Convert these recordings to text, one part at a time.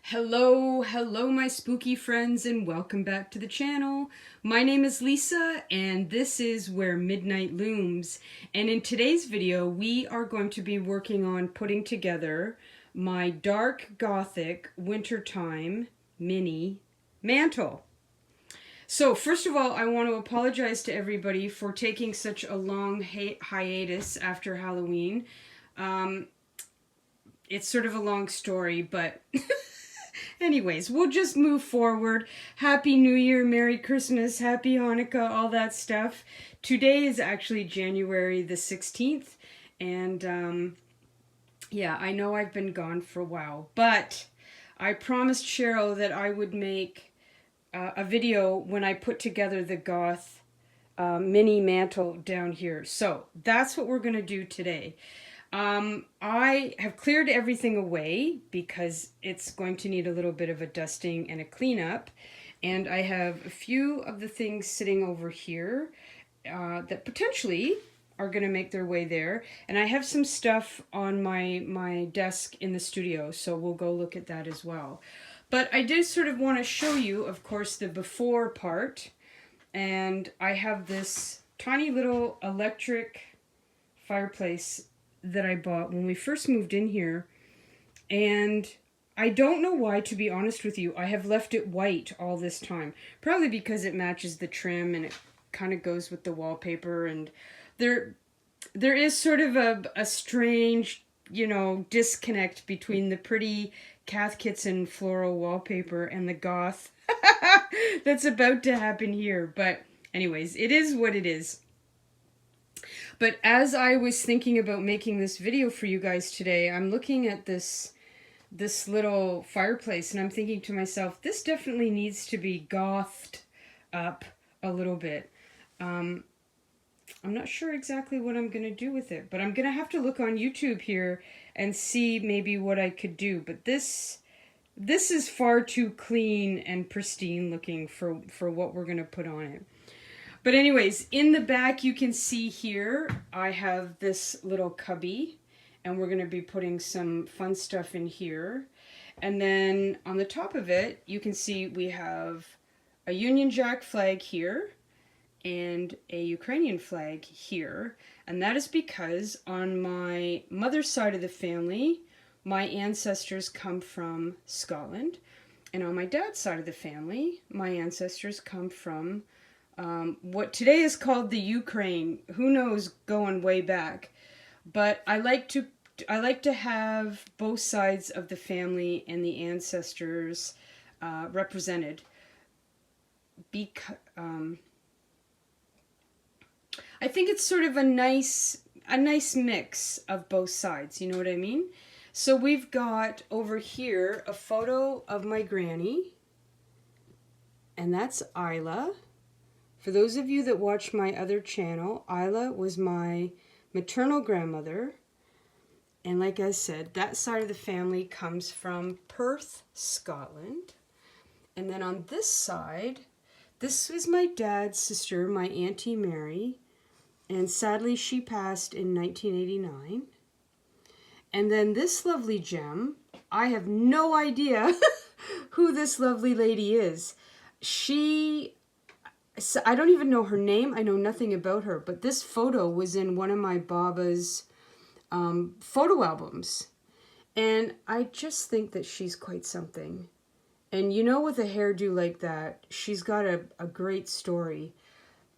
Hello my spooky friends, and welcome back to the channel. My name is Lisa and this is Where Midnight Looms. And in today's video we are going to be working on putting together my dark Gothic wintertime mini mantle. So first of all, I want to apologize to everybody for taking such a long hiatus after Halloween. It's sort of a long story, but anyways, we'll just move forward. Happy New Year, Merry Christmas, Happy Hanukkah, all that stuff. Today is actually January the 16th, and yeah, I know I've been gone for a while, but I promised Cheryl that I would make a video when I put together the goth mini mantle down here. So that's what we're going to do today. I have cleared everything away because it's going to need a little bit of a dusting and a cleanup. And I have a few of the things sitting over here that potentially are going to make their way there. And I have some stuff on my desk in the studio, so we'll go look at that as well. But I did sort of want to show you, of course, the before part. And I have this tiny little electric fireplace that I bought when we first moved in here. And I don't know why, to be honest with you. I have left it white all this time. Probably because it matches the trim and it kind of goes with the wallpaper. And there is sort of a strange, you know, disconnect between the pretty Cath Kitson floral wallpaper and the goth that's about to happen here. But anyways, it is what it is. But as I was thinking about making this video for you guys today, I'm looking at this little fireplace and I'm thinking to myself, this definitely needs to be gothed up a little bit. I'm not sure exactly what I'm going to do with it, but I'm going to have to look on YouTube here and see maybe what I could do. But this is far too clean and pristine looking for what we're going to put on it. But anyways, in the back you can see here, I have this little cubby, and we're going to be putting some fun stuff in here. And then on the top of it, you can see we have a Union Jack flag here and a Ukrainian flag here. And that is because on my mother's side of the family, my ancestors come from Scotland. And on my dad's side of the family, my ancestors come from what today is called the Ukraine. Who knows, going way back. But I like to have both sides of the family and the ancestors represented. Because I think it's sort of a nice mix of both sides. You know what I mean? So we've got over here a photo of my granny, and that's Isla. For those of you that watch my other channel, Isla was my maternal grandmother. And like I said, that side of the family comes from Perth, Scotland. And then on this side, this is my dad's sister, my Auntie Mary. And sadly, she passed in 1989. And then this lovely gem, I have no idea who this lovely lady is. I don't even know her name. I know nothing about her. But this photo was in one of my Baba's photo albums. And I just think that she's quite something. And you know, with a hairdo like that, she's got a great story.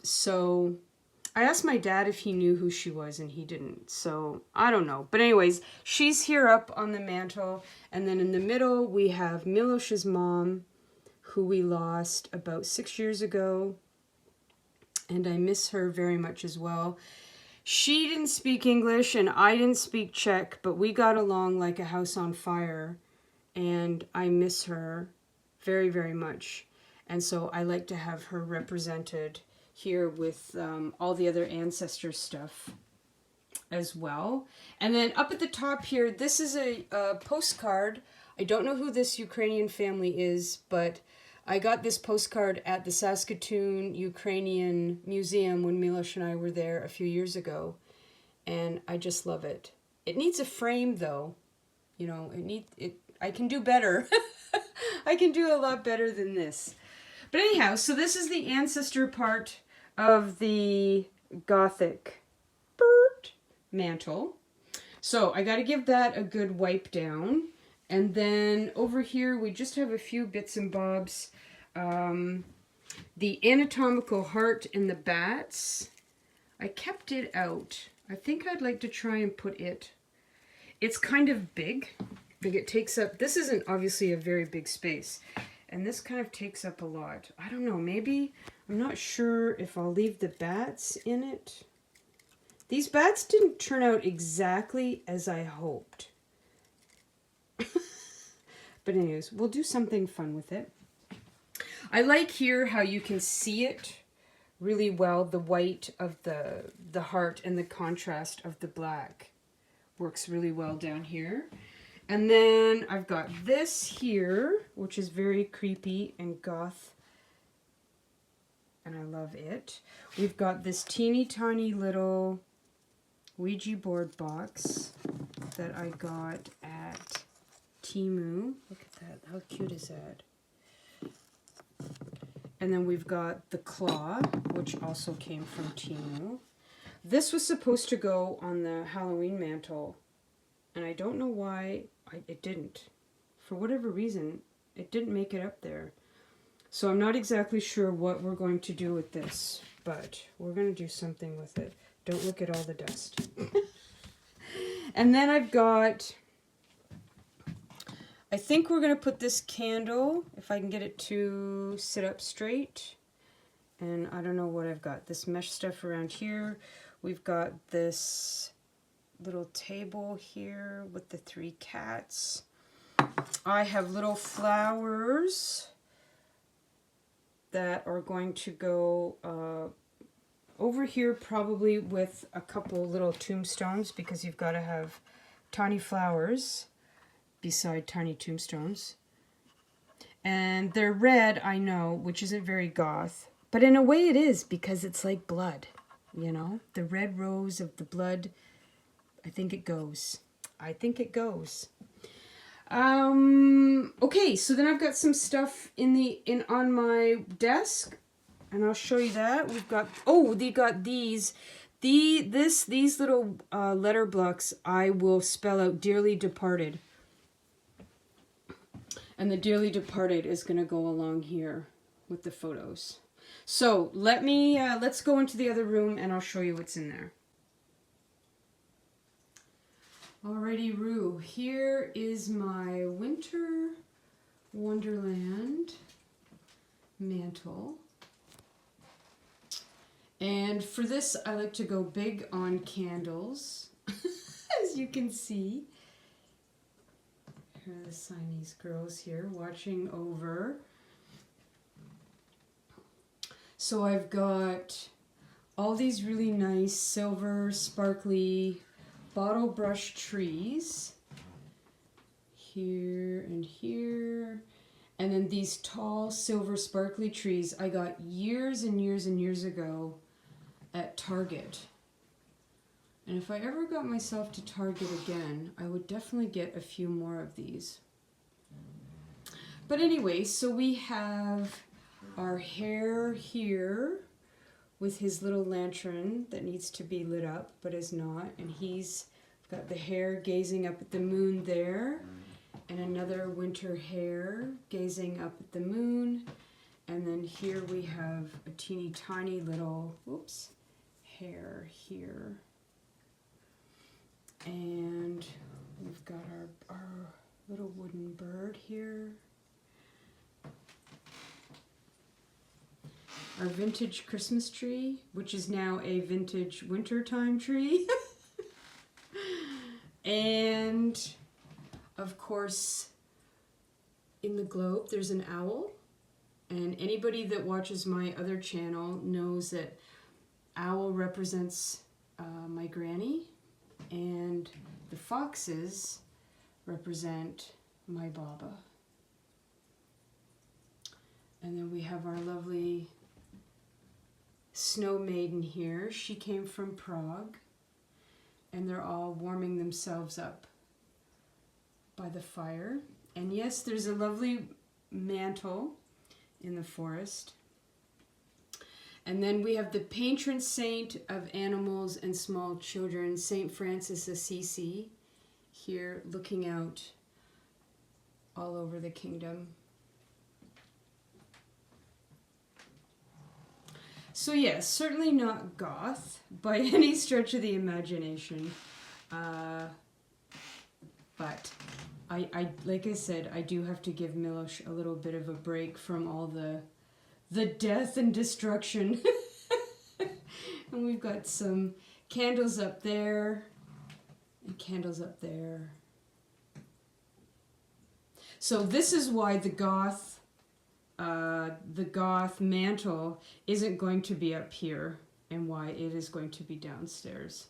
So I asked my dad if he knew who she was, and he didn't. So I don't know. But anyways, she's here up on the mantle. And then in the middle, we have Milosh's mom, who we lost about 6 years ago. And I miss her very much as well. She didn't speak English and I didn't speak Czech, but we got along like a house on fire. And I miss her very, very much. And so I like to have her represented here with all the other ancestor stuff as well. And then up at the top here, this is a postcard. I don't know who this Ukrainian family is, but I got this postcard at the Saskatoon Ukrainian Museum when Milosh and I were there a few years ago. And I just love it. It needs a frame though. You know, I can do better. I can do a lot better than this. But anyhow, so this is the ancestor part of the Gothic Mantle. So I got to give that a good wipe down. And then over here, we just have a few bits and bobs. The anatomical heart and the bats. I kept it out. I think I'd like to try and put it. It's kind of big. I think it takes up, this isn't obviously a very big space. And this kind of takes up a lot. I don't know, maybe, I'm not sure if I'll leave the bats in it. These bats didn't turn out exactly as I hoped. But anyways, we'll do something fun with it. I like here how you can see it really well, the white of the heart and the contrast of the black works really well down here. And then I've got this here, which is very creepy and goth, and I love it. We've got this teeny tiny little Ouija board box that I got at Temu. Look at that, how cute is that? And then we've got the claw, which also came from Temu. This was supposed to go on the Halloween mantle, and I don't know why it didn't. For whatever reason, it didn't make it up there. So I'm not exactly sure what we're going to do with this, but we're going to do something with it. Don't look at all the dust. And then I've got, I think we're going to put this candle, if I can get it to sit up straight. And I don't know what I've got. This mesh stuff around here. We've got this little table here with the 3 cats. I have little flowers that are going to go over here, probably with a couple little tombstones, because you've got to have tiny flowers beside tiny tombstones. And they're red, I know, which isn't very goth, but in a way it is, because it's like blood, you know? The red rose of the blood. I think it goes. I think it goes. Okay, so then I've got some stuff on my desk, and I'll show you that. We've got, oh, they got these. These little letter blocks I will spell out dearly departed. And the dearly departed is going to go along here with the photos. So let's go into the other room and I'll show you what's in there. Alrighty, Roo, here is my Winter Wonderland mantle. And for this, I like to go big on candles, as you can see. Here are the Siamese girls here watching over. So I've got all these really nice silver, sparkly bottle brush trees here and here, and then these tall silver sparkly trees I got years and years and years ago at Target. And if I ever got myself to Target again, I would definitely get a few more of these. But anyway, so we have our hare here with his little lantern that needs to be lit up but is not, and he's got the hare gazing up at the moon there, and another winter hare gazing up at the moon, and then here we have a teeny tiny little hare here, and we've got our little wooden bird here. Our vintage Christmas tree, which is now a vintage wintertime tree. And, of course, in the globe, there's an owl. And anybody that watches my other channel knows that owl represents my granny. And the foxes represent my Baba. And then we have our lovely snow maiden here. She came from Prague, and they're all warming themselves up by the fire. And yes, there's a lovely mantle in the forest. And then we have the patron saint of animals and small children, Saint Francis Assisi, here looking out all over the kingdom. So yes, certainly not goth by any stretch of the imagination. But I like I said, I do have to give Milosh a little bit of a break from all the death and destruction. And we've got some candles up there and candles up there. So this is why the goth mantle isn't going to be up here, and why it is going to be downstairs.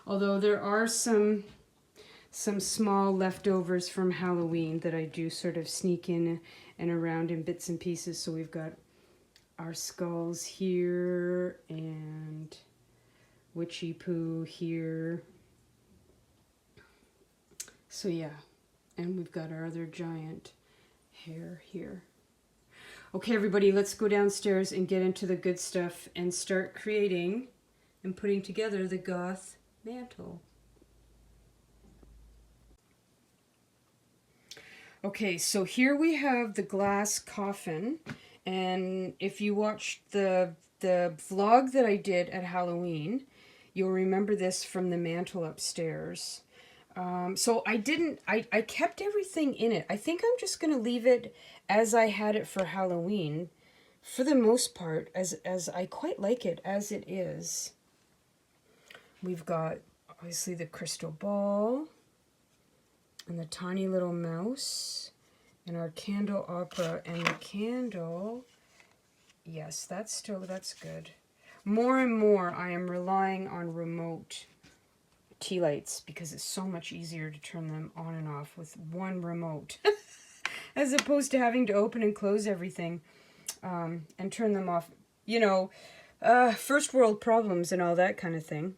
Although there are some small leftovers from Halloween that I do sort of sneak in and around in bits and pieces. So we've got our skulls here and witchy poo here. So yeah, and we've got our other giant hair here. Okay, everybody, let's go downstairs and get into the good stuff and start creating and putting together the goth mantle. Okay, so here we have the glass coffin, and if you watched the vlog that I did at Halloween, you'll remember this from the mantle upstairs. So I kept everything in it. I think I'm just going to leave it as I had it for Halloween, for the most part, as I quite like it as it is. We've got, obviously, the crystal ball, and the tiny little mouse, and our candle opera, and the candle, yes, that's good. More and more, I am relying on remote tea lights because it's so much easier to turn them on and off with one remote as opposed to having to open and close everything and turn them off. You know, first world problems and all that kind of thing.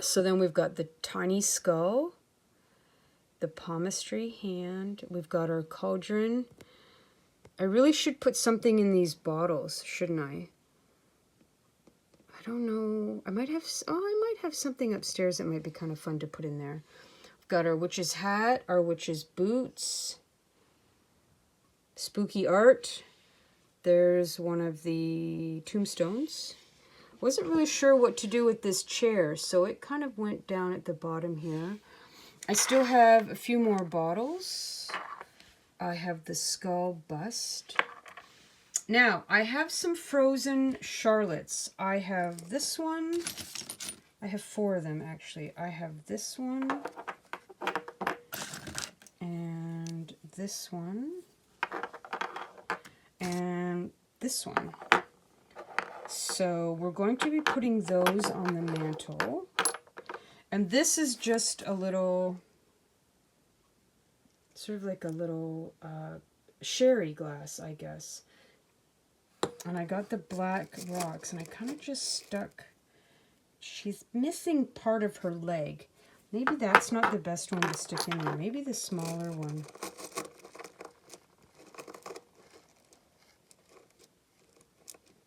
So then we've got the tiny skull, the palmistry hand. We've got our cauldron. I really should put something in these bottles, shouldn't I? I don't know. I might have something upstairs that might be kind of fun to put in there. We've got our witch's hat, our witch's boots, spooky art. There's one of the tombstones. Wasn't really sure what to do with this chair, so it kind of went down at the bottom here. I still have a few more bottles. I have the skull bust. Now, I have some frozen Charlottes. I have this one. I have 4 of them, actually. I have this one. And this one. And this one. So we're going to be putting those on the mantle. And this is just a little, sort of like a little sherry glass, I guess. And I got the black rocks, and I kind of just stuck. She's missing part of her leg. Maybe that's not the best one to stick in there. Maybe the smaller one.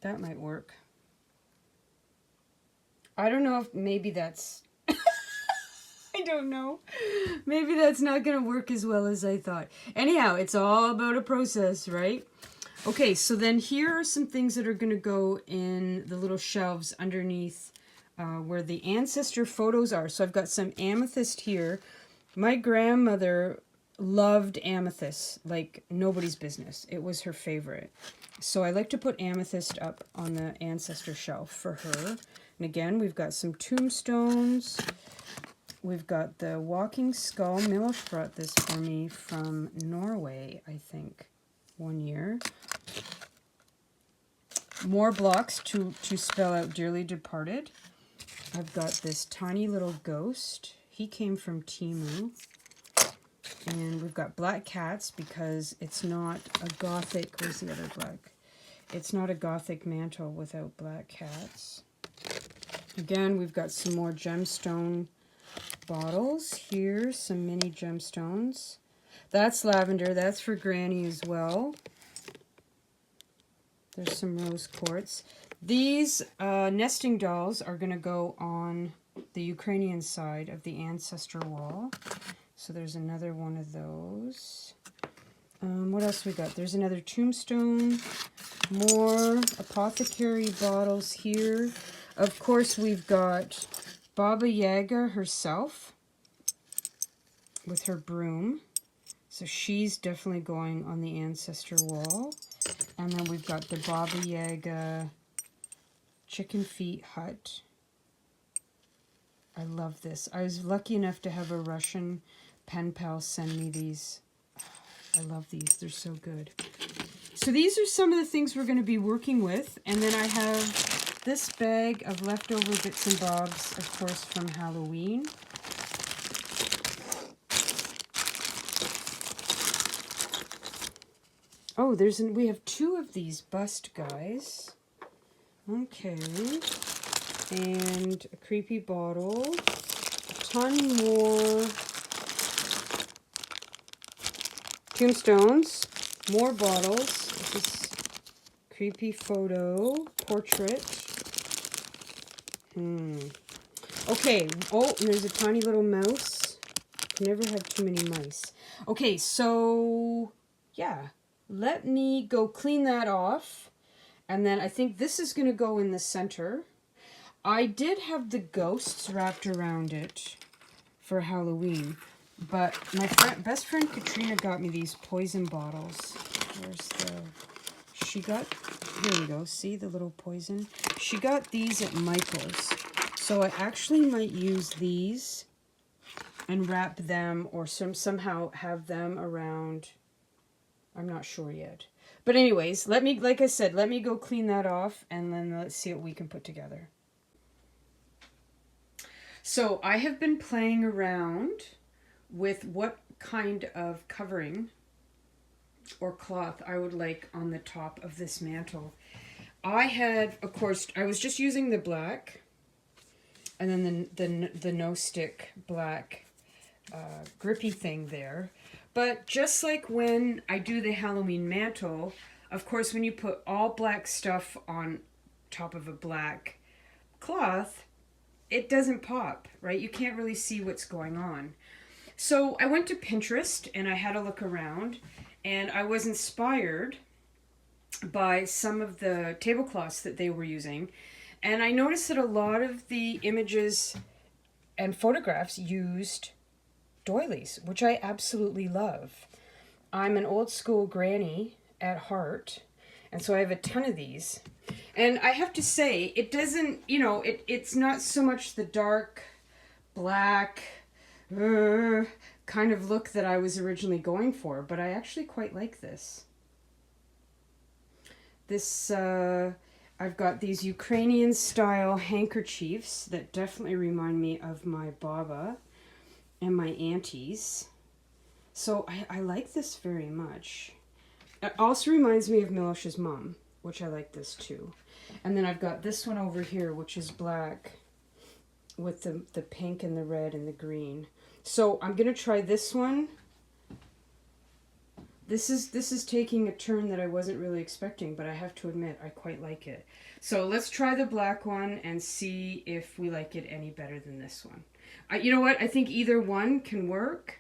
That might work. I don't know if maybe that's... I don't know. Maybe that's not going to work as well as I thought. Anyhow, it's all about a process, right? Okay, so then here are some things that are going to go in the little shelves underneath where the ancestor photos are. So I've got some amethyst here. My grandmother loved amethyst like nobody's business. It was her favorite. So I like to put amethyst up on the ancestor shelf for her. And again, we've got some tombstones. We've got the walking skull. Milosh brought this for me from Norway, I think, one year. More blocks to spell out dearly departed. I've got this tiny little ghost. He came from Timu. And we've got black cats because it's not a Gothic... Where's the other black? It's not a Gothic mantle without black cats. Again, we've got some more gemstone bottles here. Some mini gemstones. That's lavender. That's for Granny as well. There's some rose quartz. These nesting dolls are going to go on the Ukrainian side of the ancestor wall. So there's another one of those. What else we got? There's another tombstone. More apothecary bottles here. Of course, we've got Baba Yaga herself with her broom. So she's definitely going on the ancestor wall. And then we've got the Baba Yaga chicken feet hut. I love this. I was lucky enough to have a Russian pen pal send me these. I love these. They're so good. So these are some of the things we're going to be working with. And then I have this bag of leftover bits and bobs, of course, from Halloween. Oh, we have 2 of these bust guys. Okay. And a creepy bottle. A ton more tombstones. More bottles. This creepy photo. Portrait. Okay. Oh, and there's a tiny little mouse. Can never have too many mice. Okay, so yeah. Let me go clean that off. And then I think this is going to go in the center. I did have the ghosts wrapped around it for Halloween. But my best friend Katrina got me these poison bottles. Here we go. See the little poison? She got these at Michael's. So I actually might use these and wrap them or somehow have them around. I'm not sure yet. But anyways, like I said, let me go clean that off and then let's see what we can put together. So I have been playing around with what kind of covering or cloth I would like on the top of this mantle. I had, of course, I was just using the black and then the no stick black grippy thing there. But just like when I do the Halloween mantle, of course, when you put all black stuff on top of a black cloth, it doesn't pop, right? You can't really see what's going on. So I went to Pinterest and I had a look around and I was inspired by some of the tablecloths that they were using. And I noticed that a lot of the images and photographs used doilies, which I absolutely love. I'm an old school granny at heart, and so I have a ton of these. And I have to say, it doesn't, it's not so much the dark, black, kind of look that I was originally going for, but I actually quite like this. I've got these Ukrainian style handkerchiefs that definitely remind me of my Baba and my aunties. So I like this very much. It also reminds me of Milosh's mom, which I like this too. And then I've got this one over here, which is black with the pink and the red and the green. So I'm going to try this one. This is taking a turn that I wasn't really expecting, but I have to admit, I quite like it. So let's try the black one and see if we like it any better than this one. You know what? I think either one can work,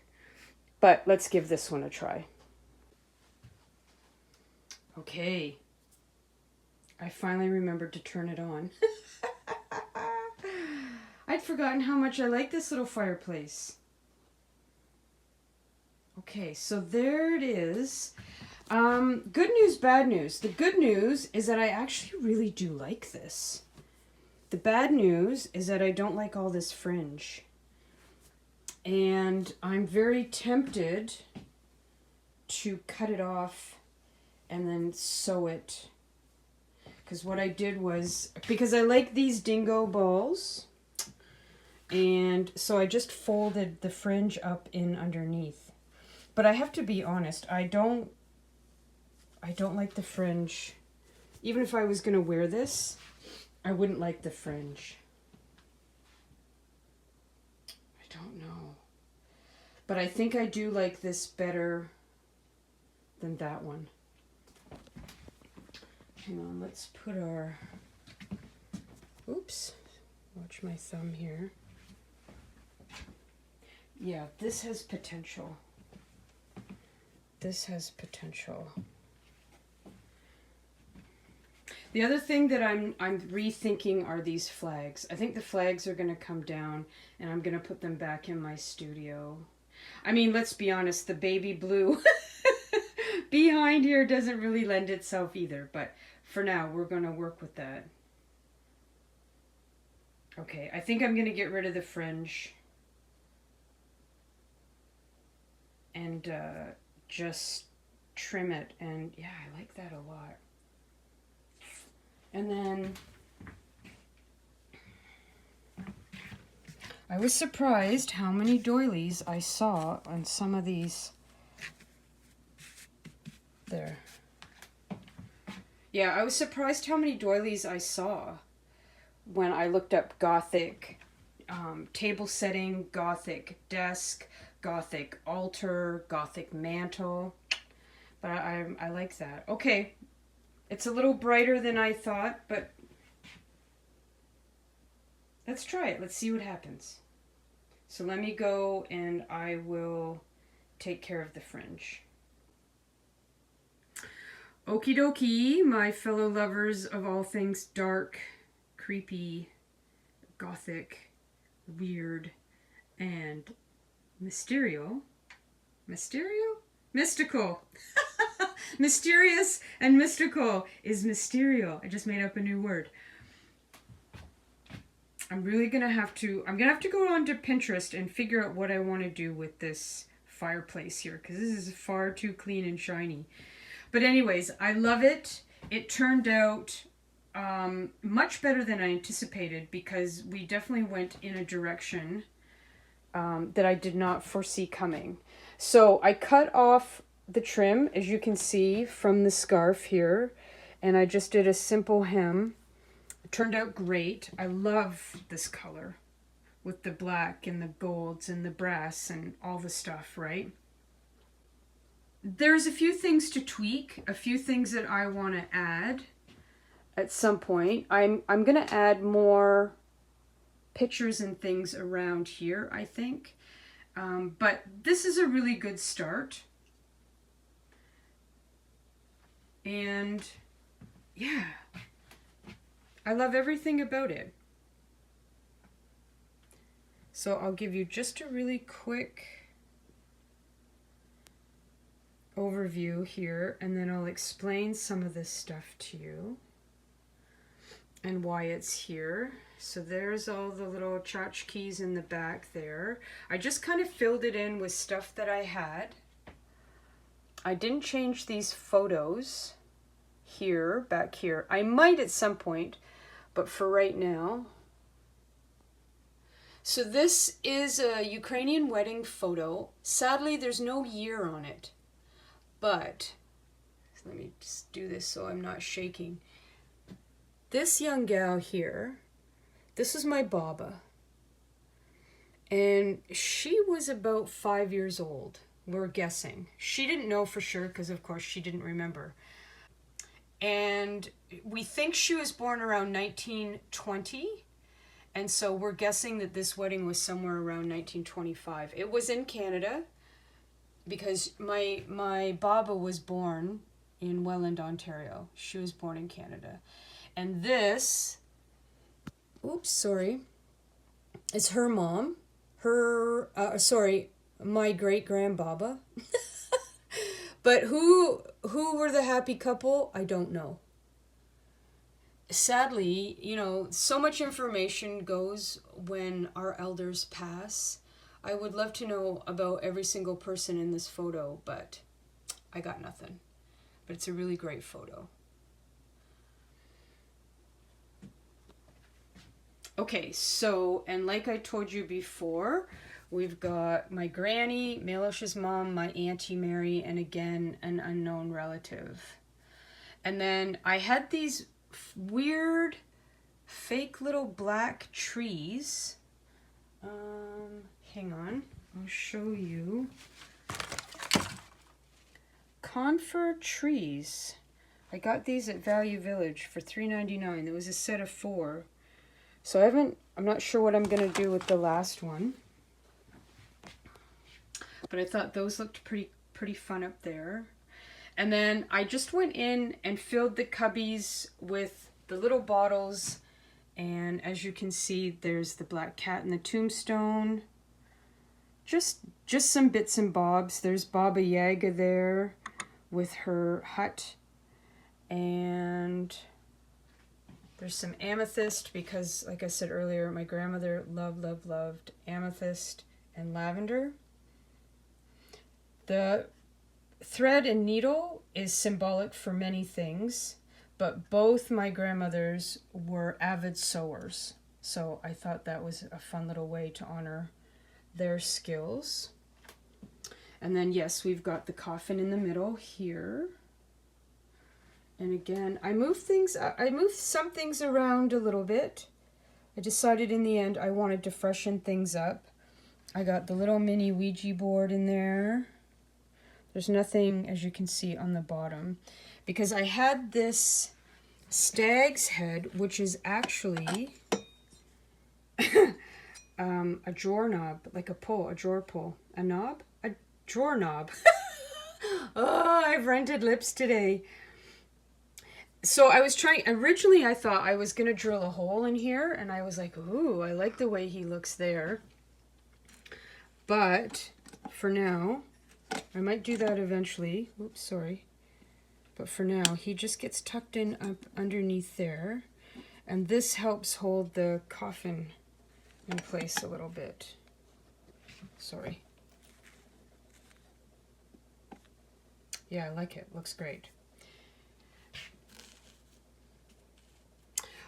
but let's give this one a try. Okay. I finally remembered to turn it on. I'd forgotten how much I like this little fireplace. Okay, so there it is. Good news, bad news. The good news is that I actually really do like this. The bad news is that I don't like all this fringe. And I'm very tempted to cut it off and then sew it. Because what I did was, because I like these dingo balls, and so I just folded the fringe up in underneath. But I have to be honest, I don't like the fringe. Even if I was going to wear this, I wouldn't like the fringe. I don't know. But I think I do like this better than that one. Hang on, let's put our... Oops. Watch my thumb here. Yeah, this has potential. This has potential. The other thing that I'm rethinking are these flags. I think the flags are going to come down and I'm going to put them back in my studio. I mean, let's be honest, the baby blue behind here doesn't really lend itself either, but for now we're going to work with that. Okay, I think I'm going to get rid of the fringe and just trim it, and yeah, I like that a lot. And then I was surprised how many doilies I saw on some of these. There. Yeah, I was surprised how many doilies I saw when I looked up Gothic table setting, Gothic desk, Gothic altar, Gothic mantle. But I like that. Okay. It's a little brighter than I thought, but let's try it. Let's see what happens. So let me go and I will take care of the fringe. Okie dokie, my fellow lovers of all things dark, creepy, gothic, weird, and mystical. Mysterious and mystical is mysterio. I just made up a new word. I'm gonna have to go onto Pinterest and figure out what I want to do with this fireplace here, because this is far too clean and shiny. But anyways, I love it. It turned out much better than I anticipated, because we definitely went in a direction that I did not foresee coming. So I cut off the trim, as you can see from the scarf here, and I just did a simple hem. It turned out great. I love this color with the black and the golds and the brass and all the stuff, right? There's a few things to tweak, a few things that I want to add at some point. I'm going to add more pictures and things around here, I think. But this is a really good start. And yeah, I love everything about it. So I'll give you just a really quick overview here, and then I'll explain some of this stuff to you and why it's here. So there's all the little tchotchkes in the back there. I just kind of filled it in with stuff that I had. I didn't change these photos here, back here. I might at some point, but for right now. So this is a Ukrainian wedding photo. Sadly, there's no year on it, but let me just do this so I'm not shaking. This young gal here, this is my Baba, and she was about 5 years old. We're guessing. She didn't know for sure because, of course, she didn't remember. And we think she was born around 1920. And so we're guessing that this wedding was somewhere around 1925. It was in Canada because my Baba was born in Welland, Ontario. She was born in Canada. And this, oops, sorry, is her mom. My great-grandbaba. But who were the happy couple? I don't know. Sadly, you know, so much information goes when our elders pass. I would love to know about every single person in this photo, but I got nothing. But it's a really great photo. Okay, so, and like I told you before, we've got my granny, Melish's mom, my Auntie Mary, and again, an unknown relative. And then I had these weird, fake little black trees. Hang on. I'll show you. Conifer trees. I got these at Value Village for $3.99. There was a set of 4. So I'm not sure what I'm going to do with the last one. But I thought those looked pretty fun up there. And then I just went in and filled the cubbies with the little bottles. And as you can see, there's the black cat and the tombstone. Just some bits and bobs. There's Baba Yaga there with her hut. And there's some amethyst because, like I said earlier, my grandmother loved amethyst and lavender. The thread and needle is symbolic for many things, but both my grandmothers were avid sewers. So I thought that was a fun little way to honor their skills. And then, yes, we've got the coffin in the middle here. And again, I moved some things around a little bit. I decided in the end I wanted to freshen things up. I got the little mini Ouija board in there. There's nothing, as you can see, on the bottom. Because I had this stag's head, which is actually a drawer knob, like a drawer pull. A knob? A drawer knob. Oh, I've rented lips today. So I was originally I thought I was going to drill a hole in here, and I was like, ooh, I like the way he looks there. But for now, I might do that eventually. Oops, sorry. But for now, he just gets tucked in up underneath there. And this helps hold the coffin in place a little bit. Sorry. Yeah, I like it. Looks great.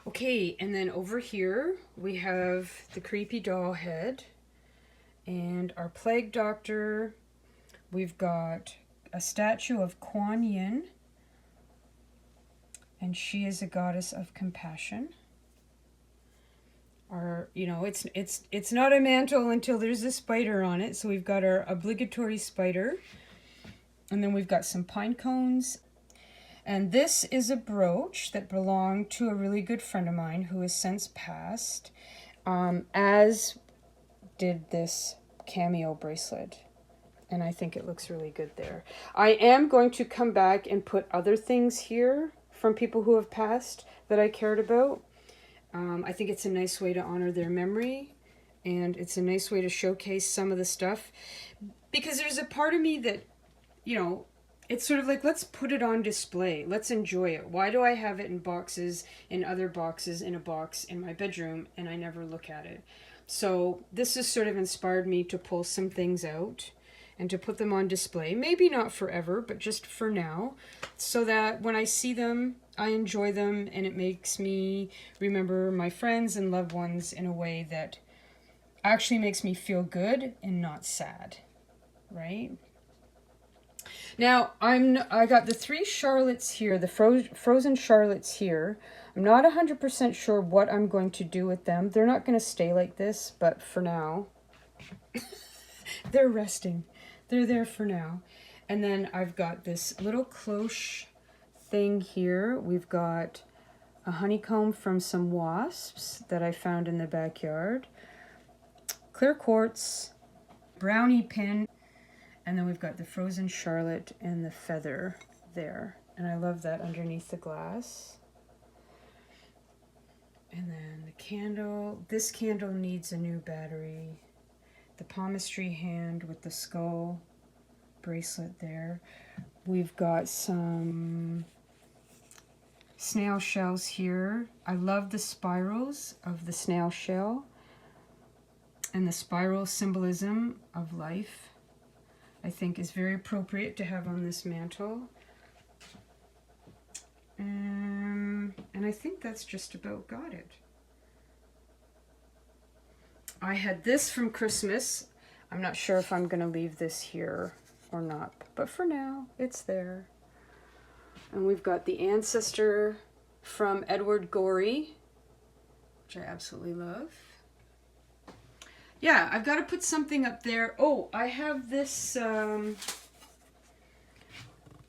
Okay, and then over here we have the creepy doll head and our plague doctor. We've got a statue of Kuan Yin, and she is a goddess of compassion. It's not a mantle until there's a spider on it, so we've got our obligatory spider, and then we've got some pine cones. And this is a brooch that belonged to a really good friend of mine who has since passed, as did this cameo bracelet. And I think it looks really good there. I am going to come back and put other things here from people who have passed that I cared about. I think it's a nice way to honor their memory, and it's a nice way to showcase some of the stuff. Because there's a part of me that, it's sort of like, let's put it on display. Let's enjoy it. Why do I have it in boxes, in other boxes, in a box in my bedroom, and I never look at it? So this has sort of inspired me to pull some things out and to put them on display. Maybe not forever, but just for now, so that when I see them, I enjoy them, and it makes me remember my friends and loved ones in a way that actually makes me feel good and not sad, right? Now, I got the 3 Charlottes here, the frozen Charlottes here. I'm not 100% sure what I'm going to do with them. They're not going to stay like this, but for now, they're resting. They're there for now. And then I've got this little cloche thing here. We've got a honeycomb from some wasps that I found in the backyard. Clear quartz, brownie pin. And then we've got the frozen Charlotte and the feather there. And I love that underneath the glass. And then the candle. This candle needs a new battery. The palmistry hand with the skull bracelet there. We've got some snail shells here. I love the spirals of the snail shell and the spiral symbolism of life. I think is very appropriate to have on this mantle. And I think that's just about got it. I had this from Christmas. I'm not sure if I'm going to leave this here or not, but for now, it's there. And we've got the ancestor from Edward Gorey, which I absolutely love. yeah, I've got to put something up there. Oh, I have this sign.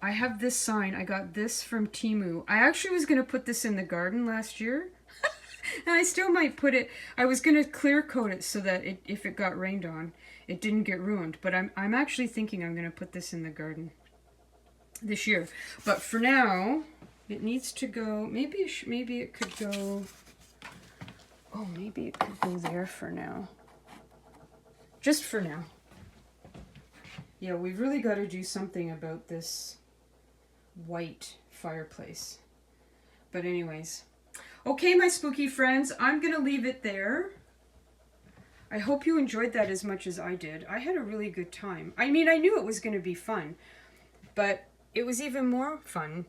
I got this from Temu. I actually was going to put this in the garden last year. And I still might put it, I was going to clear coat it so that if it got rained on, it didn't get ruined. But I'm actually thinking I'm going to put this in the garden this year. But for now, it needs to go, maybe it could go, oh, maybe it could go there for now. Just for now. Yeah, we've really got to do something about this white fireplace. But anyways. Okay, my spooky friends, I'm going to leave it there. I hope you enjoyed that as much as I did. I had a really good time. I mean, I knew it was going to be fun, but it was even more fun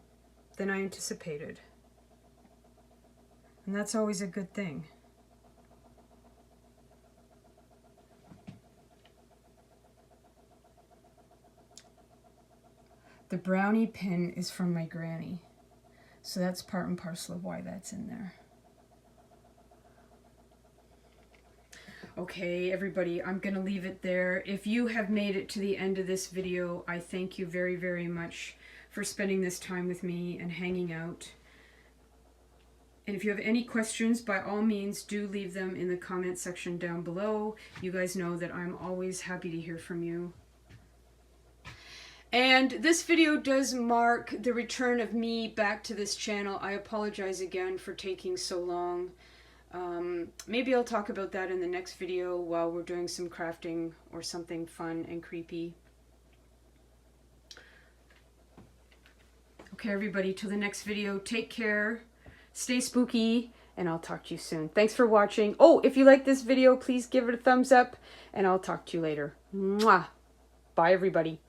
than I anticipated. And that's always a good thing. The brownie pin is from my granny. So that's part and parcel of why that's in there. Okay, everybody, I'm going to leave it there. If you have made it to the end of this video, I thank you very, very much for spending this time with me and hanging out. And if you have any questions, by all means, do leave them in the comment section down below. You guys know that I'm always happy to hear from you. And this video does mark the return of me back to this channel. I apologize again for taking so long. Maybe I'll talk about that in the next video while we're doing some crafting or something fun and creepy. Okay, everybody, till the next video, take care, stay spooky, and I'll talk to you soon. Thanks for watching. Oh, if you like this video, please give it a thumbs up, and I'll talk to you later. Mwah! Bye, everybody.